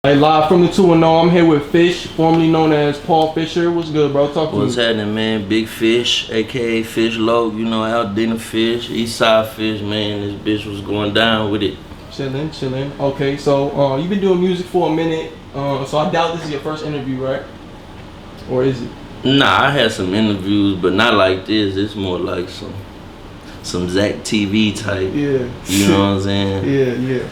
Hey, live from the 2-0, I'm here with Fish, formerly known as Paul Fisher. What's good, bro? Talk to me. What's happening, man? Big Fish, aka Fish Low, you know, out dinner fish, east side fish, man. This bitch was going down with it. Chilling. Okay, so you've been doing music for a minute, so I doubt this is your first interview, right? Or is it? Nah, I had some interviews, but not like this. It's more like some Zach TV type. Yeah. You know what I'm saying? Yeah.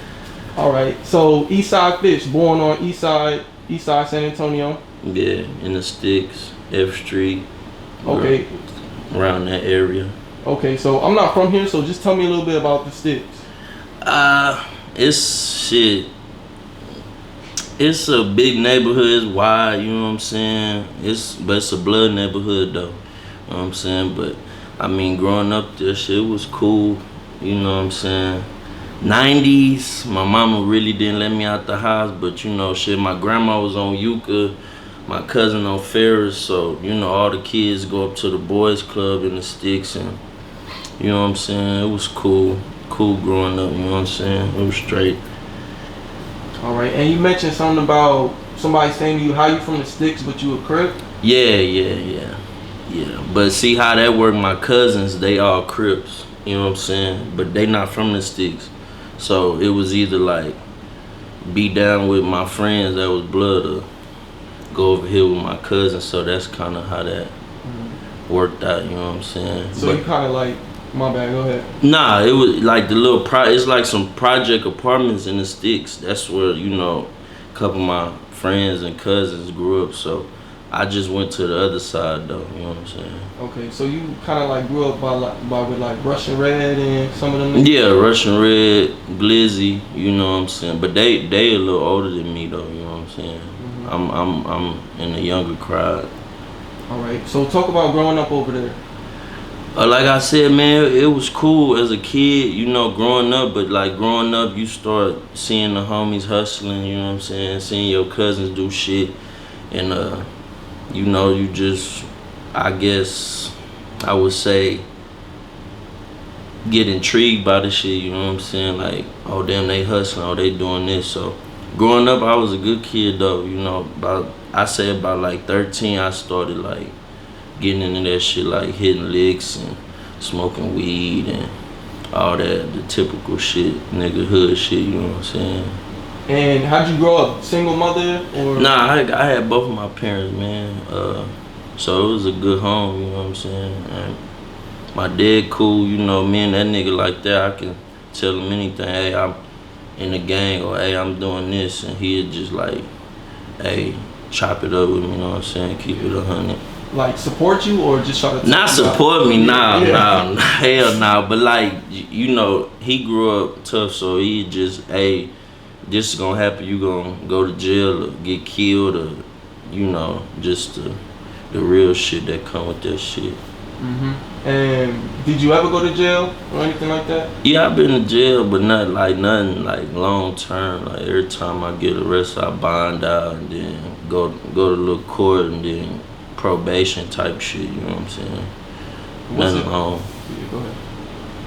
All right. So East Side Fish, born on East Side San Antonio. Yeah, in the sticks, F Street. Okay. Around that area. Okay, so I'm not from here, so just tell me a little bit about the sticks. It's shit. It's a big neighborhood, it's wide, you know what I'm saying? But it's a blood neighborhood though. You know what I'm saying? But I mean, growing up there, shit was cool, you know what I'm saying? 90s, my mama really didn't let me out the house, but you know, shit, my grandma was on Yucca, my cousin on Ferris, so you know, all the kids go up to the boys club in the sticks, and you know what I'm saying? It was cool growing up, you know what I'm saying? It was straight. All right, and you mentioned something about somebody saying to you, how you from the sticks, but you a Crip? Yeah. But see how that work, my cousins, they all Crips, you know what I'm saying? But they not from the sticks. So it was either like be down with my friends that was blood or go over here with my cousins. So that's kind of how that worked out, you know what I'm saying? So you kind of like, my bad, go ahead. Nah, it was like the little it's like some project apartments in the sticks. That's where, you know, a couple of my friends and cousins grew up. So I just went to the other side though, you know what I'm saying? Okay, so you kind of like grew up with like Russian Red and some of them? Yeah, Russian Red, Bluesy, you know what I'm saying? But they a little older than me though, you know what I'm saying? I'm in the younger crowd. All right, so talk about growing up over there. Like I said, man, it was cool as a kid, you know, growing up. But like growing up, you start seeing the homies hustling, you know what I'm saying? Seeing your cousins do shit. And, you know, you just, I guess, I would say, get intrigued by the shit, you know what I'm saying? Like, oh, damn, they hustling, oh, they doing this. So growing up, I was a good kid, though, you know. About like 13, I started, like, getting into that shit, like hitting licks and smoking weed and all that, the typical shit, nigga hood shit, you know what I'm saying? And how'd you grow up? Single mother or? Nah, I had both of my parents, man. So it was a good home, you know what I'm saying? And my dad cool, you know, me and that nigga like that, I can tell him anything, hey, I'm in the gang, or hey, I'm doing this, and he'd just like, hey, chop it up with me, you know what I'm saying? Keep it 100. Like support you or just try to not support me, nah, hell nah. But like, you know, he grew up tough, so he just, hey, this is gonna happen. You gonna go to jail or get killed, or you know, just the real shit that come with that shit. And did you ever go to jail or anything like that? Yeah, I've been to jail, but nothing like long term. Like every time I get arrested, I bond out and then go to little court and then probation type shit, you know what I'm saying? Nothing long. Yeah, go ahead.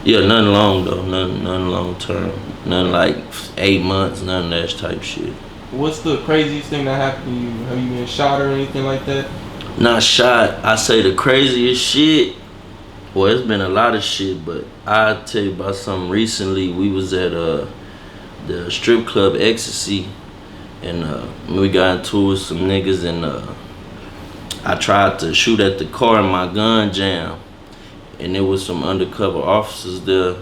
Yeah, nothing long though, nothing long term. Nothing like 8 months, none of that type shit. What's the craziest thing that happened to you? Have you been shot or anything like that? Not shot. I say the craziest shit, well, it's been a lot of shit, but I'll tell you about something recently. We was at the strip club Ecstasy, and we got into it with some niggas, and I tried to shoot at the car and my gun jammed, and there was some undercover officers there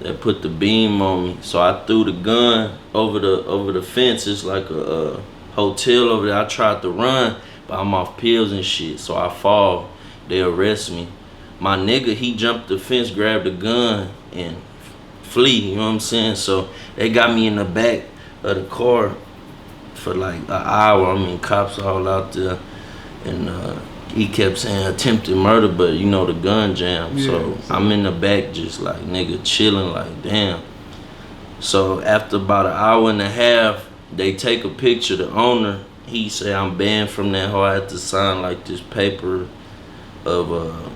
that put the beam on me. So I threw the gun over the fence. It's like a hotel over there. I tried to run, but I'm off pills and shit, so I fall. They arrest me. My nigga, he jumped the fence, grabbed the gun, and flee, you know what I'm saying? So they got me in the back of the car for like an hour. I mean, cops all out there. And he kept saying attempted murder, but you know the gun jam. Yeah, so I'm in the back just like nigga chilling, like damn. So after about an hour and a half, they take a picture. The owner, he say I'm banned from that hoe. I had to sign like this paper of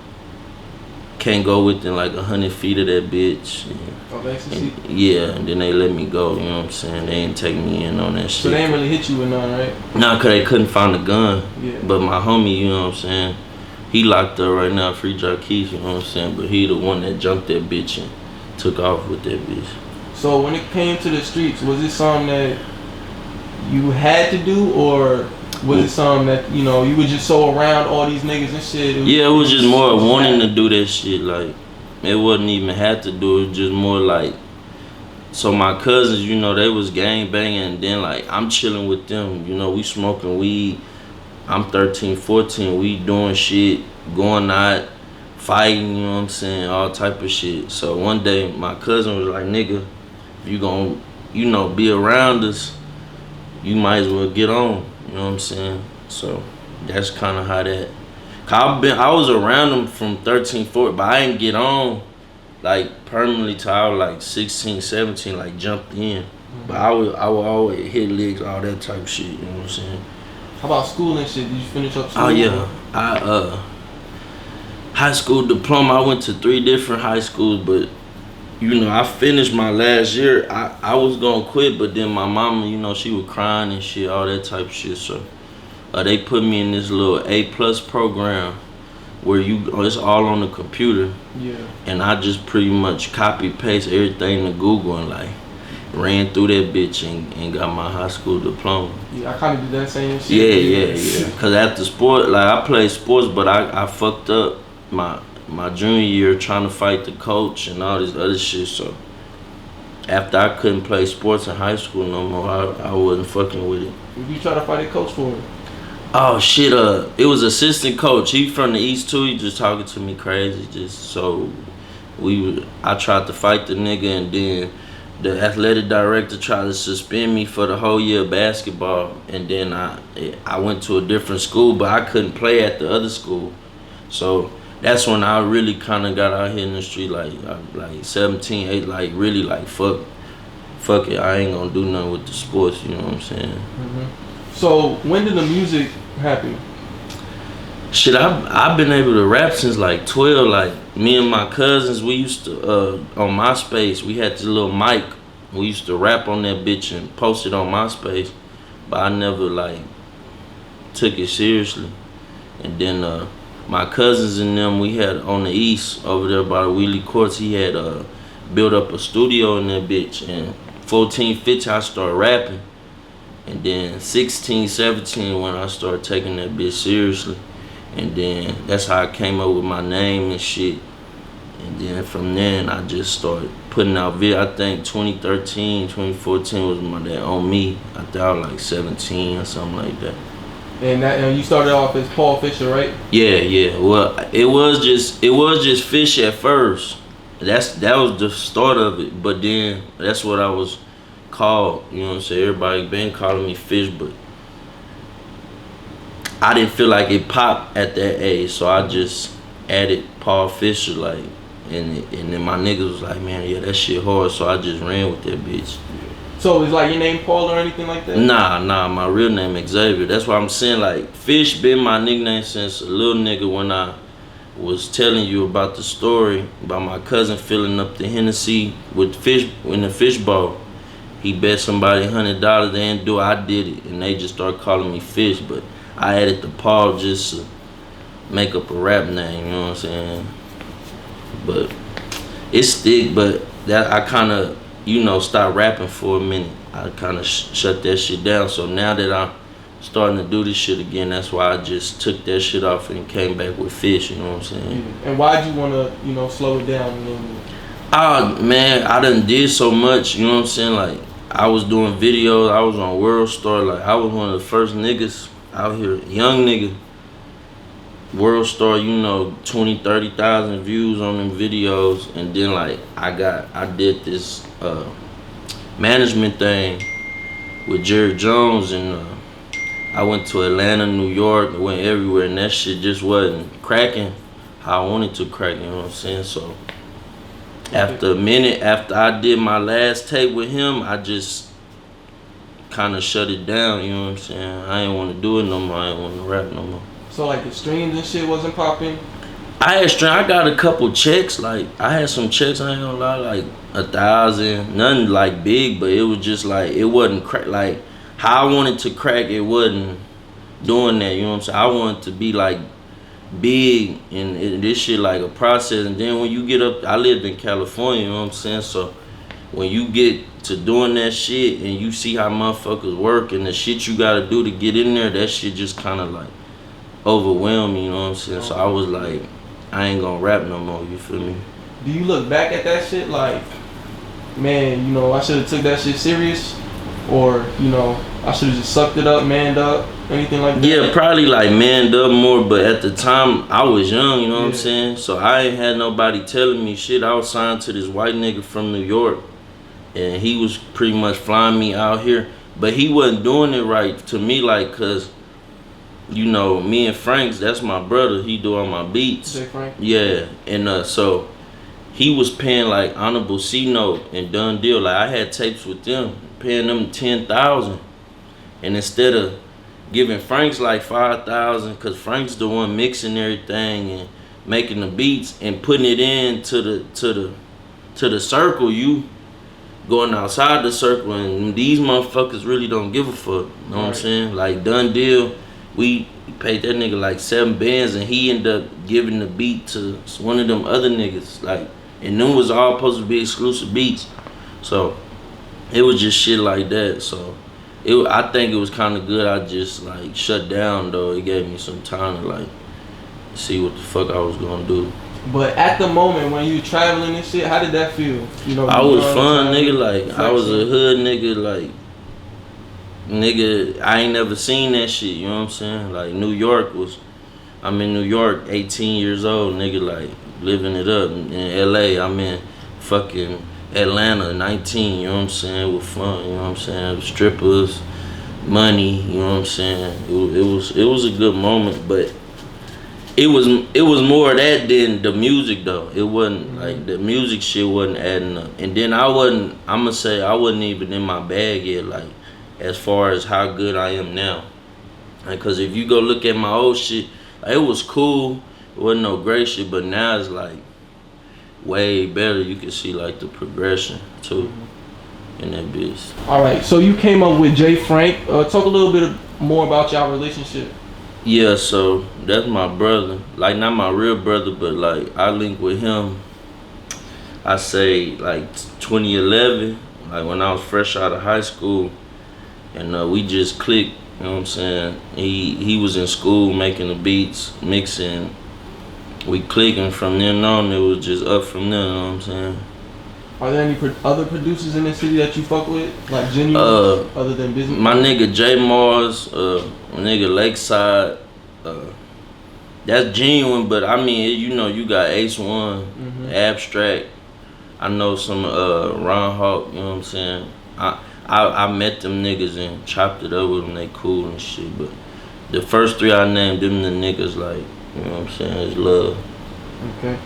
can't go within like 100 feet of that bitch. Yeah, and then they let me go, you know what I'm saying? They didn't take me in on that shit. So they ain't really hit you with none, right? Nah, cause they couldn't find a gun. Yeah. But my homie, you know what I'm saying? He locked up right now, Free Keys, you know what I'm saying? But he the one that jumped that bitch and took off with that bitch. So when it came to the streets, was it something that you had to do, or was it something that, you know, you were just so around all these niggas and shit? It was just more wanting to do that shit. Like, it wasn't even had to do it. It was just more like, so my cousins, you know, they was gang banging, and then like I'm chilling with them. You know, we smoking weed. I'm 13, 14. We doing shit, going out, fighting. You know what I'm saying? All type of shit. So one day my cousin was like, "Nigga, if you gon', you know, be around us, you might as well get on." You know what I'm saying? So that's kind of how that. I was around them from 13, 14, but I didn't get on like permanently till I was like 16, 17, like jumped in. But I would always hit legs, all that type of shit, you know what I'm saying? How about school and shit? Did you finish up school? Oh yeah. High school diploma, I went to 3 different high schools, but you know, I finished my last year. I was gonna quit, but then my mama, you know, she was crying and shit, all that type of shit. So they put me in this little A+ program where it's all on the computer. Yeah. And I just pretty much copy paste everything to Google and like ran through that bitch and got my high school diploma. Yeah, I kind of did that same shit. Yeah. Cause after sport, like I played sports, but I fucked up my junior year trying to fight the coach and all this other shit. So after I couldn't play sports in high school no more, I wasn't fucking with it. What you try to fight a coach for it? Oh shit, it was assistant coach. He from the East too. He just talking to me crazy. Just so I tried to fight the nigga, and then the athletic director tried to suspend me for the whole year of basketball. And then I went to a different school, but I couldn't play at the other school. So that's when I really kind of got out here in the street, like 17, 8, like really like fuck it. I ain't gonna do nothing with the sports. You know what I'm saying? Mm-hmm. So when did the music happen? Shit, I've been able to rap since like 12. Like me and my cousins, we used to on MySpace. We had this little mic. We used to rap on that bitch and post it on MySpace, but I never like took it seriously. And then my cousins and them, we had on the east over there by the Wheelie Courts. He had built up a studio in that bitch. And 14, 15, I started rapping. And then 16, 17, when I started taking that bitch seriously. And then that's how I came up with my name and shit. And then from then, I just started putting out videos. I think 2013, 2014 was that On Me. I think I was like 17 or something like that. And you started off as Paul Fisher, right? Yeah. Well, it was just Fish at first. That was the start of it. But then that's what I was called, you know what I'm saying? Everybody been calling me Fish, but I didn't feel like it popped at that age, so I just added Paul Fisher, like, and then my niggas was like, man, yeah, that shit hard, so I just ran with that bitch. So is like your name Paul or anything like that? Nah, my real name Xavier. That's why I'm saying, like, Fish been my nickname since a little nigga. When I was telling you about the story about my cousin filling up the Hennessy with fish in the fishbowl. He bet somebody $100, they didn't do it, I did it, and they just started calling me Fish. But I added the Paul just to make up a rap name, you know what I'm saying? But it stick, but that I kind of, you know, stopped rapping for a minute. I kind of shut that shit down. So now that I'm starting to do this shit again, that's why I just took that shit off and came back with Fish, you know what I'm saying? Yeah. And why'd you want to, you know, slow it down a little bit? Oh, man, I done did so much, you know what I'm saying? Like, I was doing videos, I was on World Star, like, I was one of the first niggas out here, young nigga. World Star, you know, 20, 30,000 views on them videos. And then, like, I did this management thing with Jerry Jones, and I went to Atlanta, New York, I went everywhere, and that shit just wasn't cracking how I wanted to crack, you know what I'm saying? So after a minute, after I did my last tape with him, I just kind of shut it down, you know what I'm saying? I ain't want to do it no more, I ain't want to rap no more. So like the streams and shit wasn't popping? I got a couple checks. Like I had some checks. I ain't gonna lie, like 1,000. Nothing like big, but it was just like it wasn't crack. Like how I wanted to crack, it wasn't doing that. You know what I'm saying? I wanted to be like big and this shit like a process. And then when you get up, I lived in California. You know what I'm saying? So when you get to doing that shit and you see how motherfuckers work and the shit you gotta do to get in there, that shit just kind of like overwhelmed me. You know what I'm saying? So I was like, I ain't gonna rap no more, you feel me? Do you look back at that shit like, man, you know, I should have took that shit serious? Or, you know, I should have just sucked it up, manned up, anything like that? Yeah, probably like manned up more, but at the time, I was young, you know what I'm saying? So I ain't had nobody telling me shit. I was signed to this white nigga from New York, and he was pretty much flying me out here. But he wasn't doing it right to me, like, cause, you know, me and Frank's, that's my brother. He do all my beats. Jay Frank? Yeah, and so he was paying like Honorable C Note and Done Deal. Like I had tapes with them, paying them 10,000, and instead of giving Frank's like 5,000, cause Frank's the one mixing everything and making the beats and putting it into the circle, you going outside the circle, and these motherfuckers really don't give a fuck. You know what I'm saying? Like Done Deal. We paid that nigga like 7 bands, and he ended up giving the beat to one of them other niggas. Like, and them was all supposed to be exclusive beats. So it was just shit like that. So I think it was kind of good. I just like shut down though. It gave me some time to like see what the fuck I was gonna do. But at the moment when you traveling and shit, how did that feel? You know, I was fun, nigga. Like I was a hood nigga. Like. Nigga, I ain't never seen that shit, you know what I'm saying? Like, I'm in New York, 18 years old, nigga, like, living it up. In LA, I'm in fucking Atlanta, 19, you know what I'm saying? With fun, you know what I'm saying? Strippers, money, you know what I'm saying? It was a good moment, but it was more of that than the music, though. It wasn't, like, the music shit wasn't adding up. And then I wasn't even in my bag yet, like, as far as how good I am now. Because if you go look at my old shit, like, it was cool. It wasn't no great shit, but now it's like way better. You can see like the progression too in that bitch. All right, so you came up with Jay Frank. Talk a little bit more about y'all relationship. Yeah, so that's my brother. Like, not my real brother, but like I link with him, I say like 2011, like when I was fresh out of high school. And we just clicked, you know what I'm saying? He was in school making the beats, mixing. We clicking from then on. It was just up from there, you know what I'm saying? Are there any other producers in the city that you fuck with? Like genuine, other than business? My nigga J Mars, nigga Lakeside. That's genuine, but I mean, you know, you got Ace One, Abstract. I know some Ron Hawk, you know what I'm saying? I met them niggas and chopped it up with them. They cool and shit. But the first 3 I named, them the niggas, like, you know what I'm saying, it's love. Okay.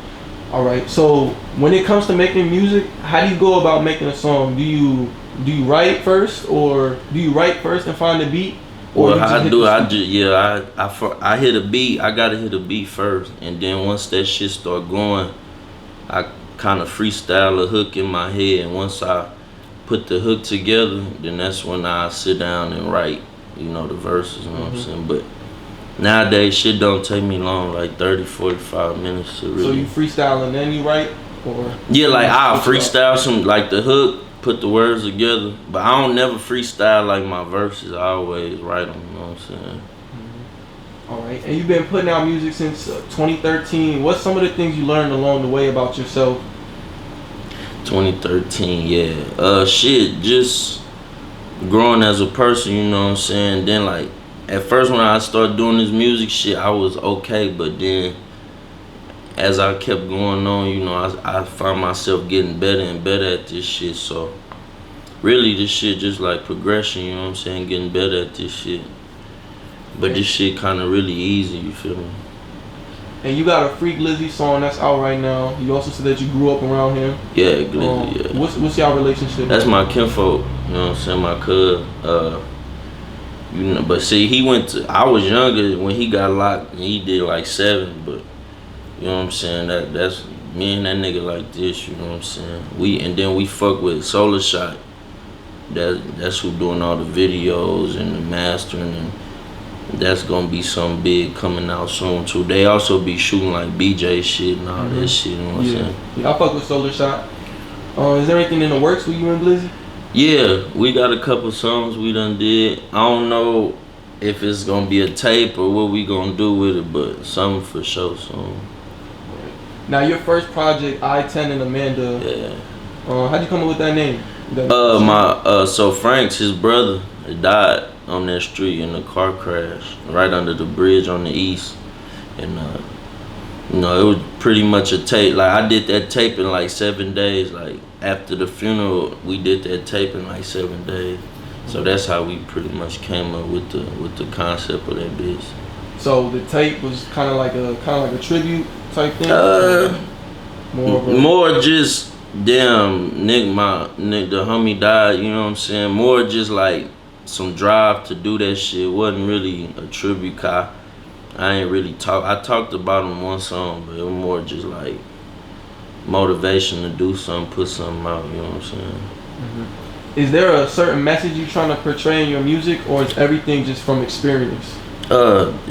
All right. So when it comes to making music, how do you go about making a song? Do you write first, or do you write first and find the beat? Well, I hit a beat. I gotta hit a beat first, and then once that shit start going, I kind of freestyle a hook in my head, and once I put the hook together, then that's when I sit down and write, you know, the verses, you know what I'm saying? But nowadays, shit don't take me long, like 30, 45 minutes to really. So you freestyle and then you write? Or yeah, like I'll freestyle some, like the hook, put the words together, but I don't never freestyle like my verses. I always write them, you know what I'm saying? All right, and you've been putting out music since 2013. What's some of the things you learned along the way about yourself? 2013, yeah. Shit, just growing as a person, you know what I'm saying? Then, like, at first when I started doing this music shit, I was okay, but then as I kept going on, you know, I found myself getting better and better at this shit. So really, this shit just like progression, you know what I'm saying? Getting better at this shit. But this shit kind of really easy, you feel me? And you got a Free Glizzy song that's out right now. You also said that you grew up around him. Yeah, Glizzy, yeah. What's y'all relationship? That's my kinfolk, you know what I'm saying? My cuz. You know, but see, I was younger when he got locked, and he did like 7, but You know what I'm saying? That's me and that nigga like this. You know what I'm saying? And then we fuck with Solar Shot. That's who doing all the videos and the mastering, and that's gonna be something big coming out soon too. They also be shooting like BJ shit and all that shit. You know what I'm saying? Yeah, I fuck with Solar Shot. Is there anything in the works with you and Blizzy? Yeah, we got a couple songs we done did. I don't know if it's gonna be a tape or what we gonna do with it, but something for sure soon. Now your first project, I-10 and Amanda. Yeah. How'd you come up with that name? So Frank's his brother died on that street in a car crash right under the bridge on the east, and you know, it was pretty much a tape. Like I did that tape in like 7 days. Like after the funeral, we did that tape in like 7 days. So that's how we pretty much came up with the concept of that bitch. So the tape was kind of like a tribute type thing. More just damn Nick, the homie died. You know what I'm saying? More just like some drive to do that shit. Wasn't really a tribute. I ain't really talk. I talked about him one song, but it was more just like motivation to do something, put something out. You know what I'm saying? Mm-hmm. Is there a certain message you trying to portray in your music, or is everything just from experience?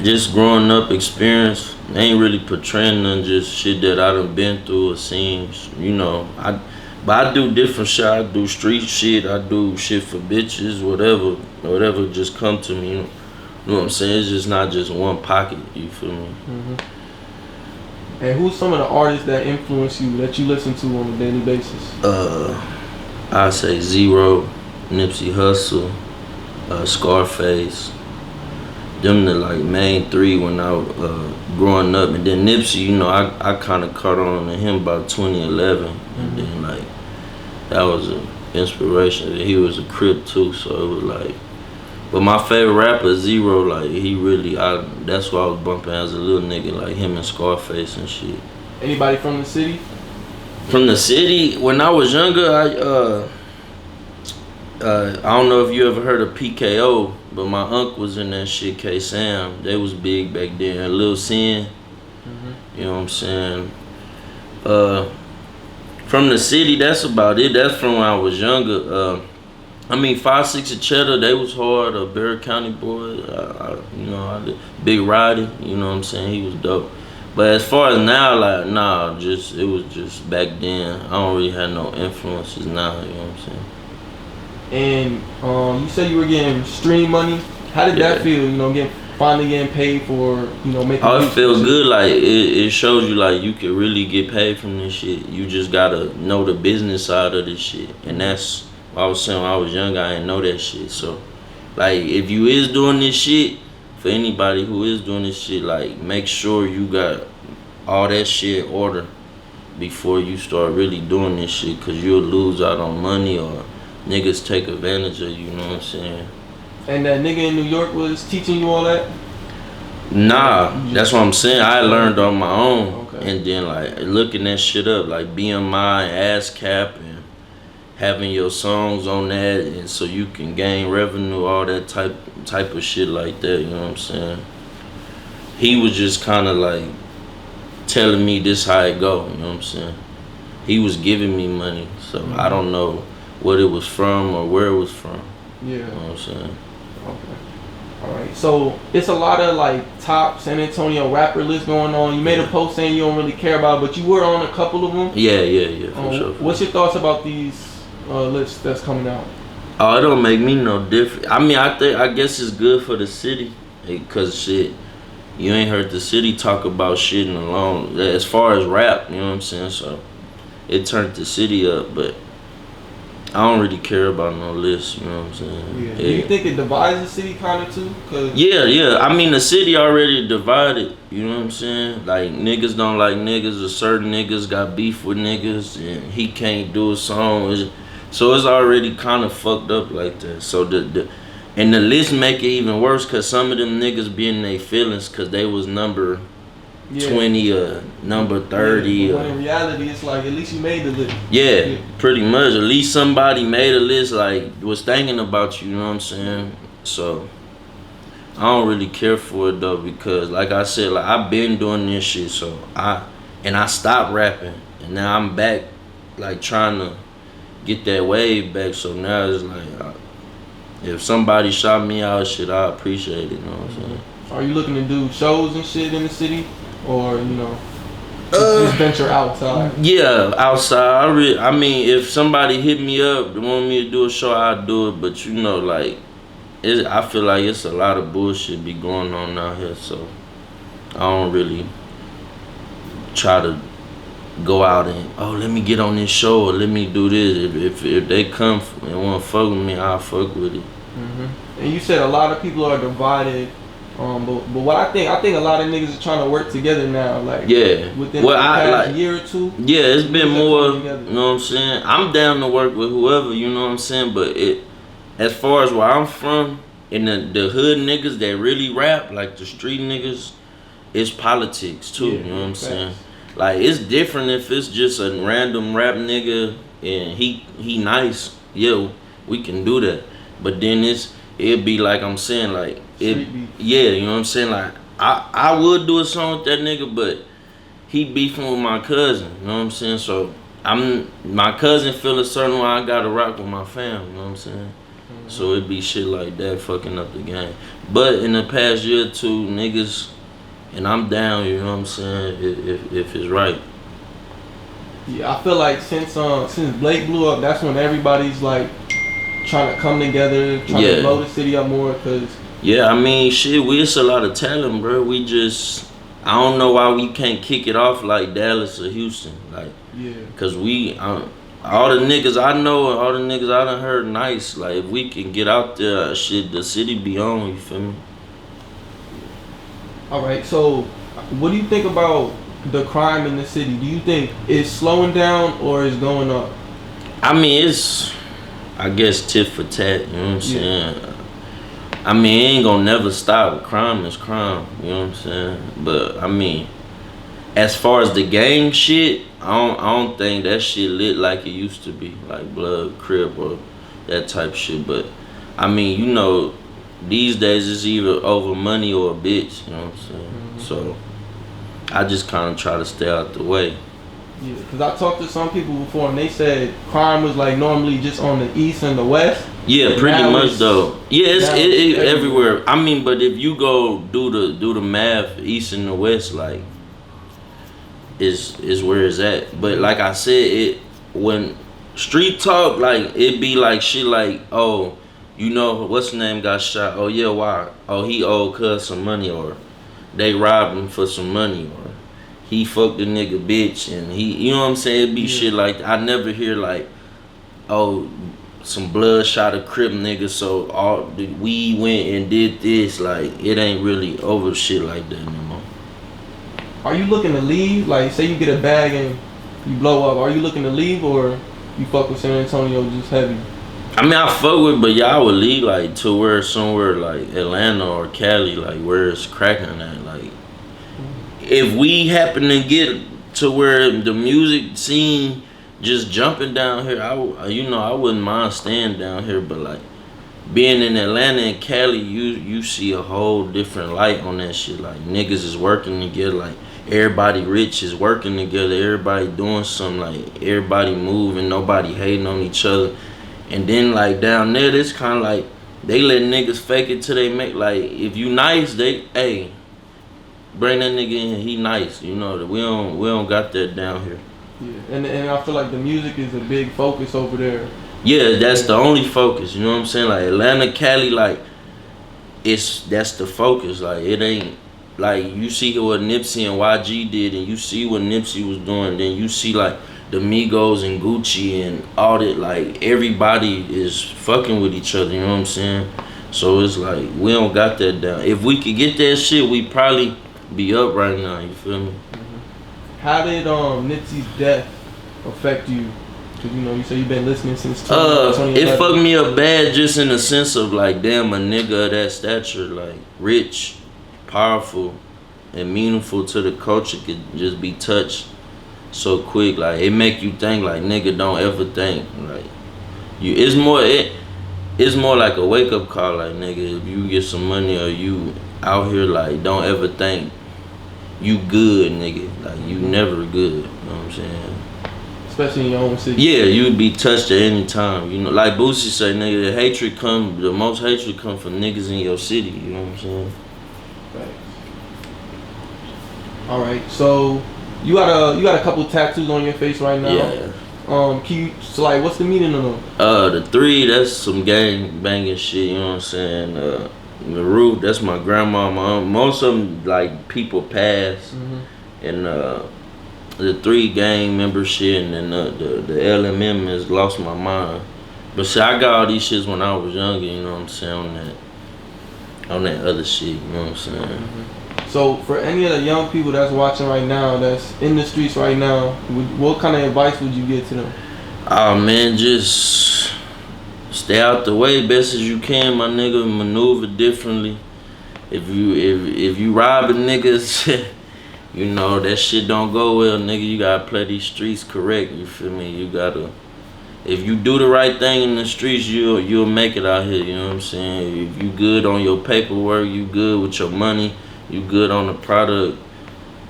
Just growing up experience. Ain't really portraying none, just shit that I done been through or seen. You know, but I do different shit. I do street shit. I do shit for bitches, whatever just come to me. You know what I'm saying? It's just not just one pocket. You feel me? Mm-hmm. And who's some of the artists that influence you, that you listen to on a daily basis? I say Zero, Nipsey Hussle, Scarface. Them the like main three when I was growing up, and then Nipsey, you know, I kind of caught on to him about 2011, and then like that was an inspiration. He was a Crip too, so it was like. But my favorite rapper, Zero, like he really, that's why I was bumping as a little nigga, like him and Scarface and shit. Anybody from the city? From the city, when I was younger, I don't know if you ever heard of PKO, but my uncle was in that shit, K-Sam. They was big back then. Lil Sin, you know what I'm saying? From the city, that's about it. That's from when I was younger. I mean, 5, 6 and Cheddar, they was hard. Barrett County boy, you know, Big Roddy, you know what I'm saying? He was dope. But as far as now, like, nah, it was just back then. I don't really have no influences now, you know what I'm saying? And you said you were getting stream money. How did that feel? You know, finally getting paid for, you know, making. Oh, it feels good. Like it shows you like you can really get paid from this shit. You just gotta know the business side of this shit, and that's what I was saying. When I was young, I didn't know that shit. So, like, if you is doing this shit, for anybody who is doing this shit, like, make sure you got all that shit in order before you start really doing this shit, cause you'll lose out on money or niggas take advantage of you, you know what I'm saying? And that nigga in New York was teaching you all that? Nah, that's what I'm saying. I learned on my own. Okay. And then like looking that shit up, like BMI and ASCAP, and having your songs on that, and so you can gain revenue, all that type of shit like that, you know what I'm saying? He was just kind of like telling me this how it go, you know what I'm saying? He was giving me money, so I don't know what it was from or where it was from. Yeah. You know what I'm saying? Okay. Alright. So it's a lot of like top San Antonio rapper lists going on. You made a post saying you don't really care about it, but you were on a couple of them. Yeah, for sure. What's your thoughts about these lists that's coming out? Oh, it don't make me no different. I mean, I guess it's good for the city, cause shit, you ain't heard the city talk about shit in a long, as far as rap, you know what I'm saying? So it turned the city up, but I don't really care about no list, you know what I'm saying? Yeah. Do you think it divides the city kind of too? Cause yeah. I mean, the city already divided, you know what I'm saying? Like, niggas don't like niggas, or certain niggas got beef with niggas, and he can't do a song. So it's already kind of fucked up like that. So and the list make it even worse, because some of them niggas be in their feelings because they was number 20 or number 30. Yeah, but in reality, it's like at least you made the list. Yeah, pretty much. At least somebody made a list, like, was thinking about you, you know what I'm saying? So I don't really care for it though, because like I said, like, I've been doing this shit, so and I stopped rapping, and now I'm back, like trying to get that wave back. So now it's like, if somebody shout me out, shit, I appreciate it. You know what I'm saying? Are you looking to do shows and shit in the city, or just venture outside? Yeah, outside. I mean, if somebody hit me up, they want me to do a show, I'd do it. But like, I feel like it's a lot of bullshit be going on out here, so I don't really try to go out and let me get on this show or let me do this. If they come and want to fuck with me, I'll fuck with it. And you said a lot of people are divided. But what I think a lot of niggas are trying to work together now, like within the past year or two. Yeah, it's been more. You know what I'm saying? I'm down to work with whoever. You know what I'm saying? But as far as where I'm from, and the hood niggas that really rap, like the street niggas, it's politics too. You know what I'm saying? Like, it's different if it's just a random rap nigga and he nice. Yeah, we can do that. But then it'd be like I'm saying, like, you know what I'm saying? Like, I would do a song with that nigga, but he beefing with my cousin. You know what I'm saying? So my cousin feel a certain way, I gotta rock with my fam. You know what I'm saying? So it'd be shit like that fucking up the game. But in the past year or two, niggas, and I'm down, you know what I'm saying, if it's right. Yeah, I feel like since Blake blew up, that's when everybody's like trying to come together, trying to blow the city up more, cause I mean, shit, it's a lot of talent, bro. I don't know why we can't kick it off like Dallas or Houston, like, cause all the niggas I know and all the niggas I done heard nice. Like, if we can get out there, shit, the city be on, you feel me? Alright, so what do you think about the crime in the city? Do you think it's slowing down or is going up? I mean, it's, I guess, tit for tat, you know what I'm saying? I mean, it ain't gonna never stop. Crime is crime, you know what I'm saying? But, I mean, as far as the gang shit, I don't think that shit lit like it used to be, like Blood, Crip, or that type shit. But, I mean, these days it's either over money or a bitch, you know what I'm saying? So I just kind of try to stay out the way. Yeah, because I talked to some people before and they said crime was like normally just on the east and the west. Yeah, pretty much though. Yeah, it's everywhere. I mean, but if you go do the math, east and the west, like, is where it's at. But like I said, when street talk, like, it be like shit like, oh, what's the name got shot? Oh yeah, why? Oh, he owed cuz some money, or they robbed him for some money, or he fucked the nigga bitch, and you know what I'm saying? It'd be shit like, I never hear like, oh, some blood shot a Crip nigga, so we went and did this. Like, it ain't really over shit like that no more. Are you looking to leave? Like, say you get a bag and you blow up, are you looking to leave, or you fuck with San Antonio just heavy? I mean, I fuck with, but y'all would leave like to somewhere like Atlanta or Cali, like where it's cracking at. Like, if we happen to get to where the music scene just jumping down here, I wouldn't mind staying down here. But like, being in Atlanta and Cali, you see a whole different light on that shit. Like, niggas is working together. Like, everybody rich is working together. Everybody doing something. Like, everybody moving. Nobody hating on each other. And then like down there, it's kind of like they let niggas fake it till they make, like, if you nice, hey, bring that nigga in, he nice. You know that we don't got that down here. Yeah, and I feel like the music is a big focus over there. Yeah, that's the only focus. You know what I'm saying? Like Atlanta, Cali, like that's the focus. Like, it ain't like you see what Nipsey and YG did, and you see what Nipsey was doing. Then you see like the Migos and Gucci and all that, like, everybody is fucking with each other, you know what I'm saying? So it's like, we don't got that down. If we could get that shit, we'd probably be up right now, you feel me? How did Nipsey's death affect you? Cause you say you've been listening since 2011. It fucked me up bad, just in the sense of like, damn, a nigga of that stature, like rich, powerful, and meaningful to the culture could just be touched so quick. Like, it make you think, like, nigga, don't ever think, like, it's more like a wake up call. Like, nigga, if you get some money or you out here, like, don't ever think you good, nigga. Like you never good. You know what I'm saying? Especially in your own city. Yeah, you would be touched at any time. You know, like Boosie say, nigga, the most hatred come from niggas in your city. You know what I'm saying? Right. All right, so you got a couple tattoos on your face right now. Yeah. So like, what's the meaning of them? The 3, that's some gang banging shit. You know what I'm saying? The roof, that's my grandma. Most of them like people pass, and the 3 gang member shit, and then the LMM has lost my mind. But see, I got all these shits when I was younger. You know what I'm saying? On that other shit. You know what I'm saying? So for any of the young people that's watching right now, that's in the streets right now, what kind of advice would you give to them? Oh man, just stay out the way best as you can, my nigga. Maneuver differently. If you robbing niggas, you know that shit don't go well, nigga. You gotta play these streets correct. You feel me? You gotta. If you do the right thing in the streets, you'll make it out here. You know what I'm saying? If you good on your paperwork, you good with your money, you good on the product,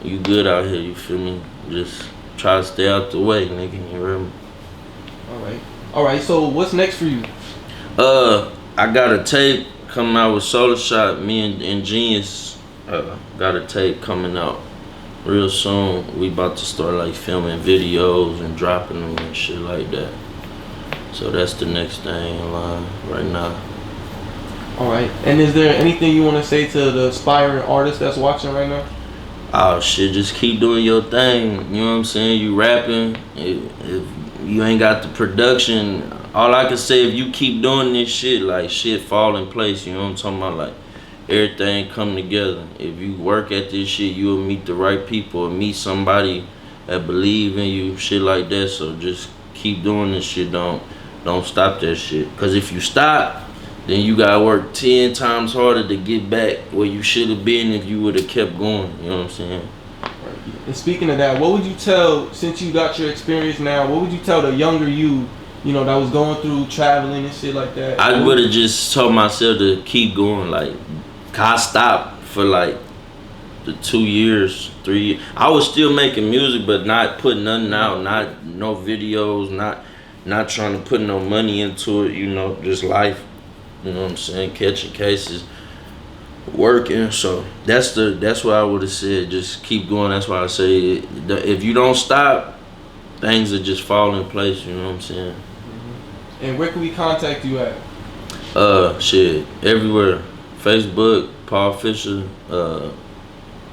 you good out here. You feel me? Just try to stay out the way, nigga. You hear me? All right. So what's next for you? I got a tape coming out with Solar Shot. Me and Genius got a tape coming out real soon. We about to start like filming videos and dropping them and shit like that. So that's the next thing in line right now. All right. And is there anything you want to say to the aspiring artist that's watching right now? Oh shit, just keep doing your thing. You know what I'm saying? You rapping. If you ain't got the production, all I can say, if you keep doing this shit, like shit fall in place. You know what I'm talking about? Like everything come together. If you work at this shit, you'll meet the right people or meet somebody that believe in you, shit like that. So just keep doing this shit. Don't stop that shit. Cause if you stop, then you gotta work 10 times harder to get back where you should have been if you would have kept going. You know what I'm saying? And speaking of that, what would you tell, since you got your experience now, what would you tell the younger you know, that was going through traveling and shit like that? I would have just told myself to keep going. Like, I stopped for like the 2 years, 3 years. I was still making music, but not putting nothing out, no videos, not trying to put no money into it, you know, just life. You know what I'm saying? Catching cases, working. So that's what I would have said. Just keep going. That's why I say if you don't stop, things will just fall in place. You know what I'm saying? And where can we contact you at? Shit, everywhere. Facebook, Paul Fisher.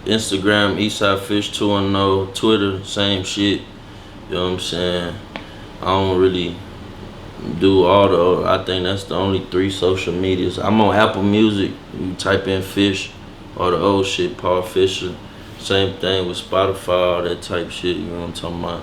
Instagram, Eastside Fish 210. Twitter, same shit. You know what I'm saying? I don't really do all I think that's the only 3 social medias. I'm on Apple Music. You type in Fish or the old shit, Paul Fisher. Same thing with Spotify, all that type shit. You know what I'm talking about?